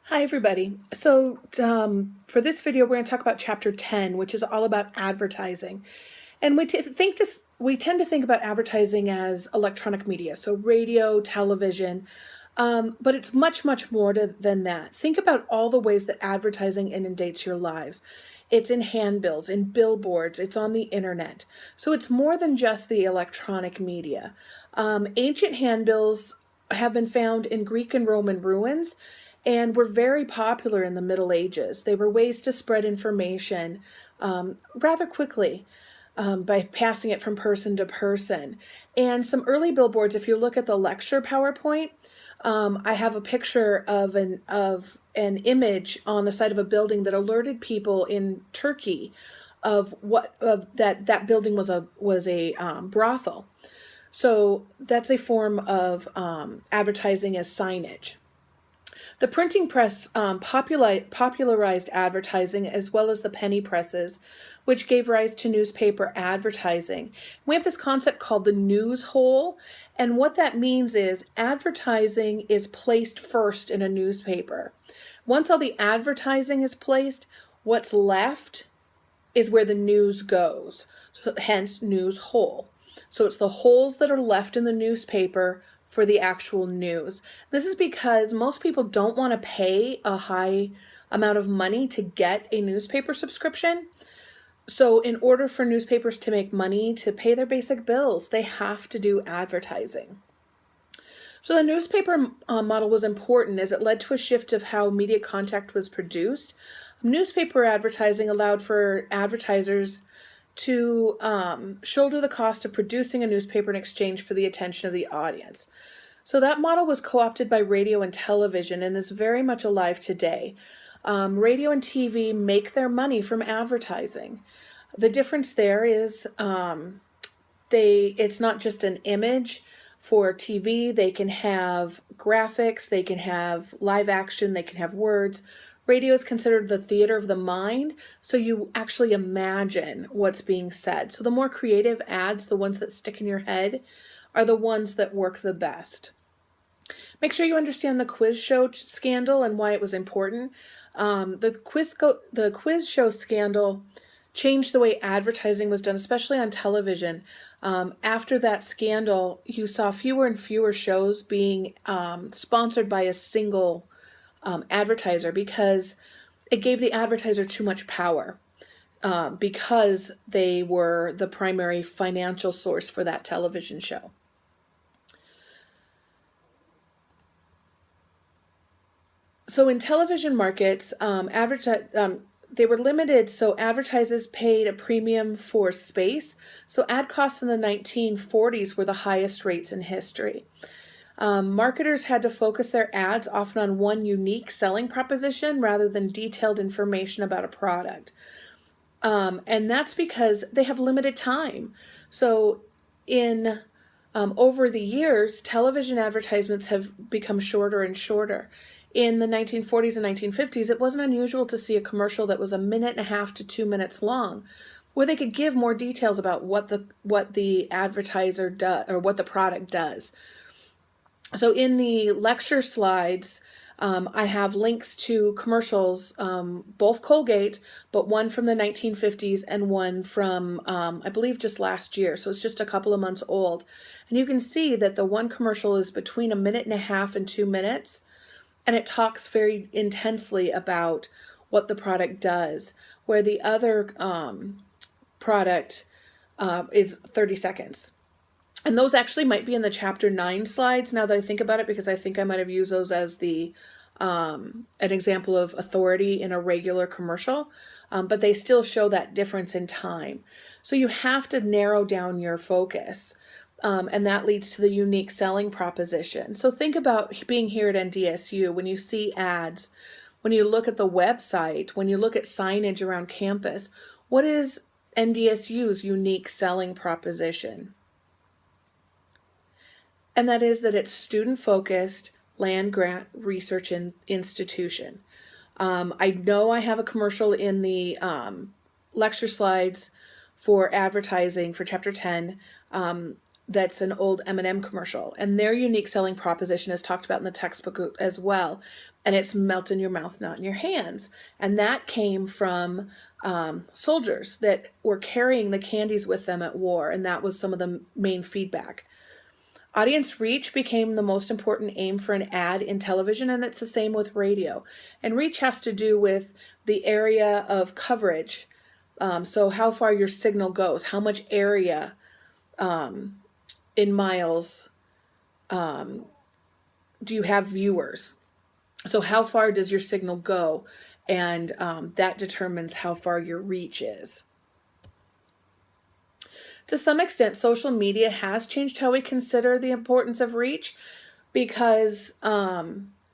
Hi, everybody. For this video, we're going to talk about Chapter 10, which is all about advertising. And we tend to think about advertising as electronic media, so radio, television, but it's much, much more than that. Think about all the ways that advertising inundates your lives. It's in handbills, in billboards, it's on the internet. So it's more than just the electronic media. Ancient handbills have been found in Greek and Roman ruins and were very popular in the Middle Ages. They were ways to spread information rather quickly by passing it from person to person. And some early billboards, if you look at the lecture PowerPoint, I have a picture of an image on the side of a building that alerted people in Turkey of that building was a brothel. So that's a form of advertising as signage. The printing press popularized advertising as well as the penny presses, which gave rise to newspaper advertising. We have this concept called the news hole, and what that means is advertising is placed first in a newspaper. Once all the advertising is placed, what's left is where the news goes, hence news hole. So it's the holes that are left in the newspaper for the actual news. This is because most people don't want to pay a high amount of money to get a newspaper subscription. So in order for newspapers to make money to pay their basic bills, they have to do advertising. So the newspaper model was important as it led to a shift of how media content was produced. Newspaper advertising allowed for advertisers to shoulder the cost of producing a newspaper in exchange for the attention of the audience. So that model was co-opted by radio and television and is very much alive today. Radio and TV make their money from advertising. The difference there is it's not just an image. For TV, they can have graphics, they can have live action, they can have words. Radio is considered the theater of the mind, so you actually imagine what's being said. So the more creative ads, the ones that stick in your head, are the ones that work the best. Make sure you understand the quiz show scandal and why it was important. The quiz show scandal changed the way advertising was done, especially on television. After that scandal, you saw fewer and fewer shows being sponsored by a single advertiser because it gave the advertiser too much power because they were the primary financial source for that television show. So in television markets, they were limited, so advertisers paid a premium for space. So ad costs in the 1940s were the highest rates in history. Marketers had to focus their ads often on one unique selling proposition rather than detailed information about a product. And that's because they have limited time. So in over the years, television advertisements have become shorter and shorter. In the 1940s and 1950s, it wasn't unusual to see a commercial that was a minute and a half to 2 minutes long, where they could give more details about what the advertiser does or what the product does. So in the lecture slides, I have links to commercials, both Colgate, but one from the 1950s and one from, I believe, just last year. So it's just a couple of months old. And you can see that the one commercial is between a minute and a half and 2 minutes, and it talks very intensely about what the product does, where the other product is 30 seconds. And those actually might be in the chapter 9 slides now that I think about it, because I think I might have used those as an example of authority in a regular commercial, but they still show that difference in time. So you have to narrow down your focus, and that leads to the unique selling proposition. So think about being here at NDSU, when you see ads, when you look at the website, when you look at signage around campus, what is NDSU's unique selling proposition? And that is that it's student-focused, land-grant research institution. I know I have a commercial in the lecture slides for advertising for Chapter 10. that's an old M&M commercial, and their unique selling proposition is talked about in the textbook as well, and it's melt in your mouth, not in your hands. And that came from soldiers that were carrying the candies with them at war, and that was some of the main feedback. Audience reach became the most important aim for an ad in television, and it's the same with radio. And reach has to do with the area of coverage, so how far your signal goes, how much area in miles do you have viewers. So how far does your signal go? And that determines how far your reach is. To some extent, social media has changed how we consider the importance of reach, because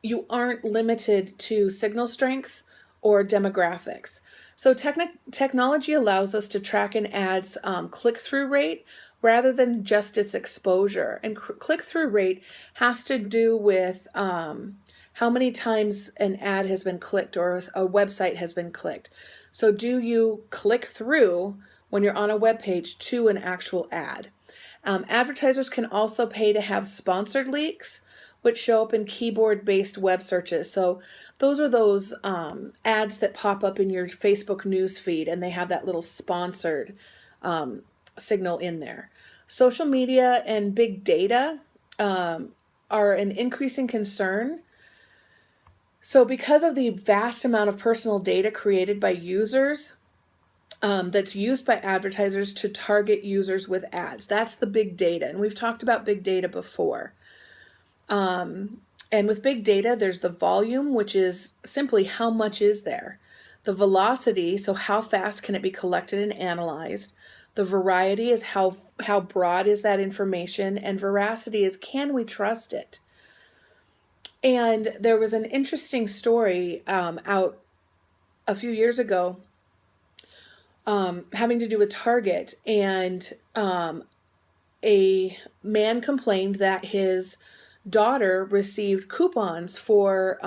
you aren't limited to signal strength or demographics. So technology allows us to track an ad's click-through rate rather than just its exposure. And click-through rate has to do with how many times an ad has been clicked or a website has been clicked. So do you click through when you're on a web page to an actual ad? Advertisers can also pay to have sponsored links, which show up in keyboard-based web searches. So those are those ads that pop up in your Facebook news feed, and they have that little sponsored signal in there. Social media and big data are an increasing concern. So because of the vast amount of personal data created by users, that's used by advertisers to target users with ads. That's the big data. And we've talked about big data before. And with big data, there's the volume, which is simply how much is there. The velocity, so how fast can it be collected and analyzed. The variety is how broad is that information. And veracity is, can we trust it? And there was an interesting story out a few years ago having to do with Target, and a man complained that his daughter received coupons for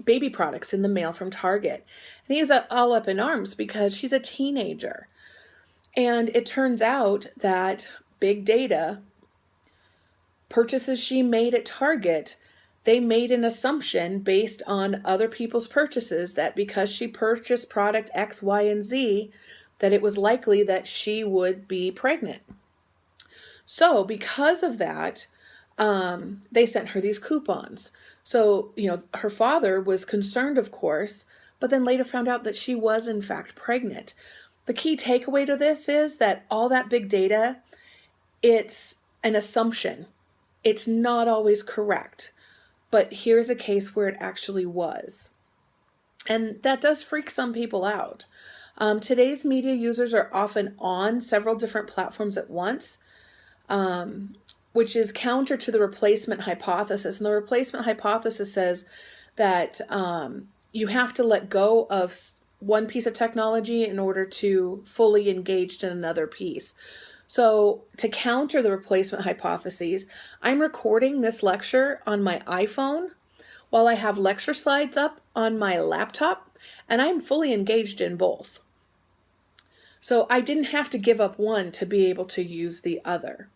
baby products in the mail from Target. And he was all up in arms because she's a teenager. And it turns out that big data, purchases she made at Target, they made an assumption based on other people's purchases that because she purchased product X, Y, and Z, that it was likely that she would be pregnant. So because of that, they sent her these coupons. So, her father was concerned, of course, but then later found out that she was in fact pregnant. The key takeaway to this is that all that big data, it's an assumption. It's not always correct. But here's a case where it actually was. And that does freak some people out. Today's media users are often on several different platforms at once, which is counter to the replacement hypothesis. And the replacement hypothesis says that you have to let go of one piece of technology in order to fully engage in another piece. So to counter the replacement hypotheses, I'm recording this lecture on my iPhone while I have lecture slides up on my laptop, and I'm fully engaged in both. So I didn't have to give up one to be able to use the other.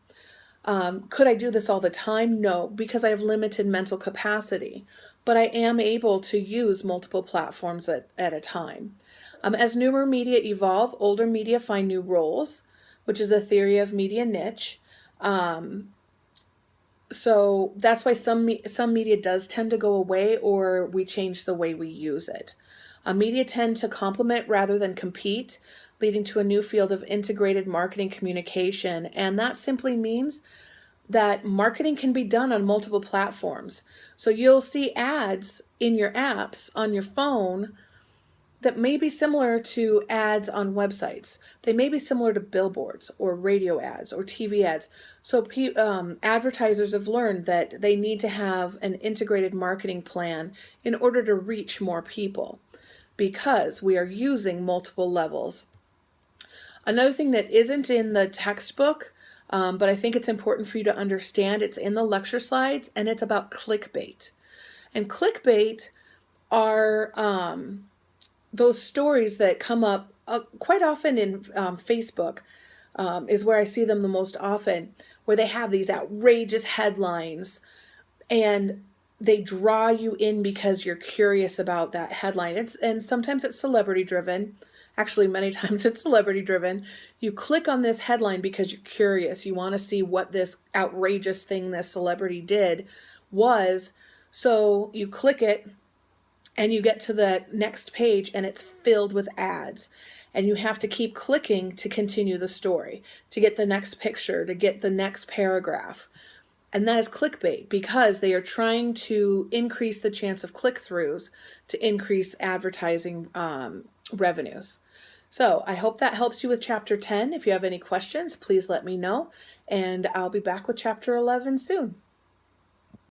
Could I do this all the time? No, because I have limited mental capacity, but I am able to use multiple platforms at a time. As newer media evolve, older media find new roles, which is a theory of media niche. So that's why some media does tend to go away, or we change the way we use it. Media tend to complement rather than compete, leading to a new field of integrated marketing communication. And that simply means that marketing can be done on multiple platforms. So you'll see ads in your apps on your phone that may be similar to ads on websites. They may be similar to billboards or radio ads or TV ads. So advertisers have learned that they need to have an integrated marketing plan in order to reach more people, because we are using multiple levels. Another thing that isn't in the textbook, but I think it's important for you to understand, it's in the lecture slides, and it's about clickbait. And clickbait are those stories that come up quite often in Facebook is where I see them the most often, where they have these outrageous headlines and they draw you in because you're curious about that headline. And sometimes it's celebrity driven. Actually, many times it's celebrity driven. You click on this headline because you're curious. You want to see what this outrageous thing this celebrity did was. So you click it and you get to the next page and it's filled with ads. And you have to keep clicking to continue the story, to get the next picture, to get the next paragraph. And that is clickbait because they are trying to increase the chance of click-throughs to increase advertising revenues. So I hope that helps you with chapter 10. If you have any questions, please let me know. And I'll be back with chapter 11 soon.